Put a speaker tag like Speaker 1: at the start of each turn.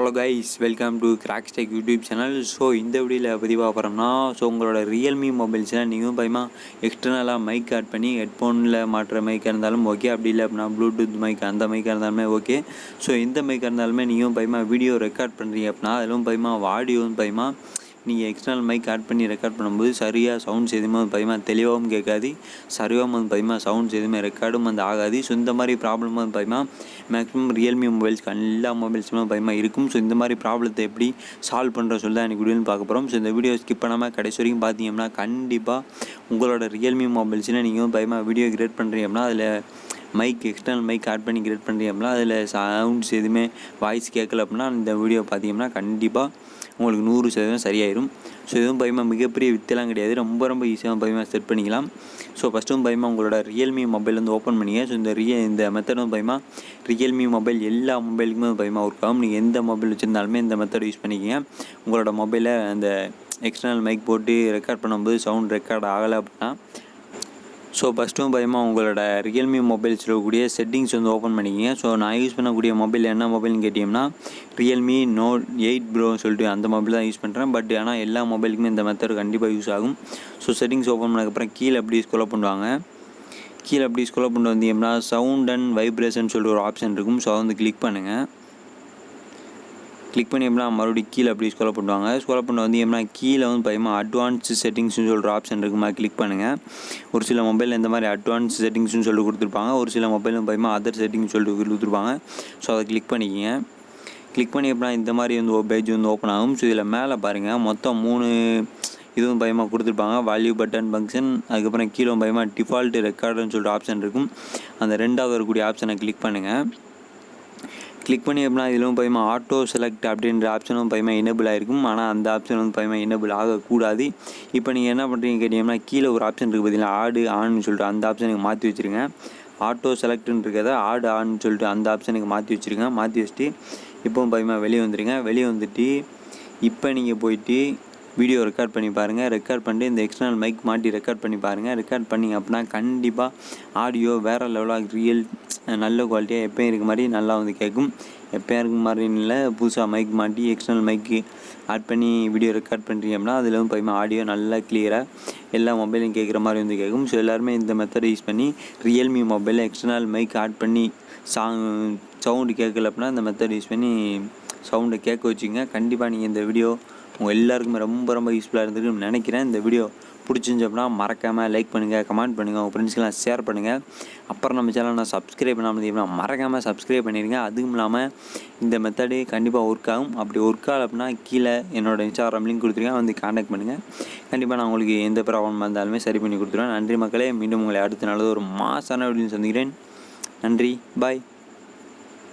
Speaker 1: Hello guys, welcome to Crackz Tech YouTube channel. So இந்த வீடியோவில் பற்றி பார்க்குறோம்னா, உங்களோட ரியல்மி மொபைல்ஸில் நீங்கள் பயமா எக்ஸ்டர்னலாக மைக் ஆட் பண்ணி ஹெட்ஃபோனில் மாட்டுற மைக்காக இருந்தாலும் ஓகே, அப்படி இல்லை அப்படின்னா ப்ளூடூத் மைக் அந்த மைக்காக இருந்தாலுமே ஓகே. ஸோ எந்த மைக்காக இருந்தாலுமே நீங்கள் பயமா வீடியோ ரெக்கார்ட் பண்ணுறீங்க அப்படின்னா, அதிலும் பயமா ஆடியோவும் பயமா நீங்கள் எக்ஸ்டர்னல் மைக் ஆட் பண்ணி ரெக்கார்ட் பண்ணும்போது சரியாக சவுண்ட்ஸ் எதுவுமே பயமா தெளிவாகவும் கேட்காது, சரியாக பயமா சவுண்ட்ஸ் எதுவுமே ரெக்கார்டும் ஆகாது. ஸோ இந்த மாதிரி ப்ராப்ளம் பயமா மேக்ஸிமம் ரியல்மி மொபைல்ஸ்க்கு எல்லா மொபைல்ஸுமே பயமா இருக்கும். ஸோ இந்த மாதிரி ப்ராப்ளத்தை எப்படி சால்வ் பண்ணுற சொல்லி தான் எனக்கு வீடியோன்னு பார்க்க போகிறோம். ஸோ இந்த வீடியோ ஸ்கிப் பண்ணாமல் கடைசி வரைக்கும் பார்த்தீங்கன்னா கண்டிப்பாக உங்களோட ரியல்மி மொபைல்ஸில் நீங்கள் பயமா வீடியோ கிரியேட் பண்ணுறீங்க அப்படின்னா அதில் மைக் எக்ஸ்டர்னல் மைக் ஆட் பண்ணி கிரியேட் பண்ணுறீங்க அப்படின்னா அதில் சவுண்ட்ஸ் எதுவுமே வாய்ஸ் கேட்கல அப்படின்னா இந்த வீடியோ பார்த்தீங்கன்னா கண்டிப்பாக உங்களுக்கு 100% சரியாயிடும். ஸோ எதுவும் பயமாக மிகப்பெரிய வித்தெல்லாம் கிடையாது, ரொம்ப ஈஸியாக பயமாக செட் பண்ணிக்கலாம். ஸோ ஃபஸ்ட்டும் பயமாக உங்களோட ரியல்மி மொபைல் ஓப்பன் பண்ணிங்க. ஸோ இந்த மெத்தடும் பயமாக ரியல்மி மொபைல் எல்லா மொபைலுக்குமே பயமாக ஒர்க் ஆகும். நீங்கள் எந்த மொபைல் வச்சுருந்தாலுமே இந்த மெத்தட் யூஸ் பண்ணிக்கிங்க. உங்களோட மொபைலில் அந்த எக்ஸ்டர்னல் மைக் போட்டு ரெக்கார்ட் பண்ணும்போது சவுண்ட் ரெக்கார்ட் ஆகலை அப்படின்னா, ஸோ ஃபஸ்ட்டும் பயமாக உங்களோட ரியல்மி மொபைல்ஸில் இருக்கக்கூடிய செட்டிங்ஸ் ஓப்பன் பண்ணிக்கிங்க. ஸோ நான் யூஸ் பண்ணக்கூடிய மொபைல் என்ன மொபைல்னு கேட்டிங்கன்னா ரியல்மி நோட் 8 ப்ரோன்னு சொல்லிட்டு அந்த மொபைல் தான் யூஸ் பண்ணுறேன். பட் ஆனால் எல்லா மொபைலுக்குமே இந்த மெத்தட் கண்டிப்பாக யூஸ் ஆகும். ஸோ செட்டிங்ஸ் ஓப்பன் பண்ணதுக்கப்புறம் கீழே அப்படி ஸ்க்ரோல் பண்ணுவாங்க. கீழே அப்படி ஸ்க்ரோல் பண்ணிட்டு வந்தீங்கன்னா சவுண்ட் அண்ட் வைப்ரேஷன் சொல்லிட்டு ஒரு ஆப்ஷன் இருக்கும். ஸோ அதை கிளிக் பண்ணுங்கள். கிளிக் பண்ணி எப்படின்னா மறுபடியும் கீழே அப்படி ஸ்க்ரோல் பண்ணுவாங்க. ஸ்க்ரோல் பண்ண எப்படின்னா கீழே பயமாக அட்வான்ஸ் செட்டிங்ஸ்னு சொல்கிற ஆப்ஷன் இருக்குமா, கிளிக் பண்ணுங்கள். ஒரு சில மொபைலில் இந்த மாதிரி அட்வான்ஸ் செட்டிங்ஸ்னு சொல்லிட்டு கொடுத்துருப்பாங்க, ஒரு சில மொபைலும் பயமாக அதர் செட்டிங்ஸ் சொல்லிட்டு கொடுத்துருப்பாங்க. ஸோ அதை கிளிக் பண்ணிக்கிங்க. கிளிக் பண்ணி எப்படின்னா இந்த மாதிரி ஒரு பேஜ் ஓப்பன் ஆகும். ஸோ இதில் மேலே பாருங்கள் மொத்தம் 3 இதுவும் பயமாக கொடுத்துருப்பாங்க, வேல்யூ பட்டன் ஃபங்க்ஷன், அதுக்கப்புறம் கீழே பயமாக டிஃபால்ட் ரெக்கார்டுன்னு சொல்லிட்டு ஆப்ஷன் இருக்கும். அந்த ரெண்டாவது வரக்கூடிய ஆப்ஷனை கிளிக் பண்ணுங்கள். கிளிக் பண்ணி எப்படின்னா இதிலும் பயமாக ஆட்டோ செலக்ட் அப்படின்ற ஆப்ஷனும் பயமாக எனேபிள் ஆகிருக்கும். ஆனால் அந்த ஆப்ஷன் பயமாக எனேபிள் ஆகக்கூடாது. இப்போ நீங்கள் என்ன பண்ணுறீங்க கேட்டிங்கன்னா கீழே ஒரு ஆப்ஷன் இருக்குது பார்த்தீங்கன்னா ஆடு ஆன்னு சொல்லிட்டு அந்த ஆப்ஷனுக்கு மாற்றி வச்சுருங்க. ஆட்டோ செலக்ட்னு இருக்கிறத ஆடு ஆன்னு சொல்லிட்டு அந்த ஆப்ஷனுக்கு மாற்றி வச்சுருங்க. மாற்றி வச்சுட்டு இப்போவும் பயமாக வெளியே வந்துடுங்க. வெளியே வந்துட்டு இப்போ நீங்கள் போயிட்டு வீடியோ ரெக்கார்ட் பண்ணி பாருங்கள். ரெக்கார்ட் பண்ணிட்டு இந்த எக்ஸ்டர்னல் மைக் மாட்டி ரெக்கார்ட் பண்ணி பாருங்கள். ரெக்கார்ட் பண்ணிங்க அப்படின்னா கண்டிப்பாக ஆடியோ வேறு லெவலாக நல்ல குவாலிட்டியாக எப்போயும் இருக்க மாதிரி நல்லா கேட்கும். எப்போயும் இருக்க மாதிரின்னு இல்லை, புதுசாக மைக் மாட்டி எக்ஸ்டர்னல் மைக்கு ஆட் பண்ணி வீடியோ ரெக்கார்ட் பண்ணுறீங்க அப்படின்னா அதில் பயமாக ஆடியோ நல்லா கிளியராக எல்லா மொபைலும் கேட்குற மாதிரி கேட்கும். ஸோ எல்லாருமே இந்த மெத்தடை யூஸ் பண்ணி ரியல்மி மொபைலில் எக்ஸ்டர்னல் மைக் ஆட் பண்ணி சவுண்டு கேட்கல அப்படின்னா இந்த மெத்தட் யூஸ் பண்ணி சவுண்டை கேட்க வச்சுங்க. கண்டிப்பாக நீங்கள் இந்த வீடியோ உங்கள் எல்லாருக்குமே ரொம்ப யூஸ்ஃபுல்லாக இருந்திருக்குன்னு நினைக்கிறேன். இந்த வீடியோ பிடிச்சிருந்துச்சு அப்படின்னா மறக்காமல் லைக் பண்ணுங்கள், கமெண்ட் பண்ணுங்கள், உங்கள் ஃப்ரெண்ட்ஸ்க்கெல்லாம் ஷேர் பண்ணுங்கள். அப்புறம் நம்ம சேனல் நான் சப்ஸ்கிரைப் பண்ணாமல் மறக்காமல் சப்ஸ்கிரைப் பண்ணிடுங்க. அதுவும் இல்லாமல் இந்த மெத்தடு கண்டிப்பாக ஒர்க் ஆகும். அப்படி ஒர்க் ஆகலை அப்படின்னா கீழே என்னோடய இன்ஸ்டாகிராம் லிங்க் கொடுத்துருக்கேன், கான்டாக்ட் பண்ணுங்கள். கண்டிப்பாக நான் உங்களுக்கு எந்த ப்ராப்ளம் இருந்தாலுமே சரி பண்ணி கொடுத்துருவேன். நன்றி மக்களே, மீண்டும் உங்களை அடுத்த நாள் ஒரு மாசான வீடியோ சந்திக்கிறேன். நன்றி, பாய்.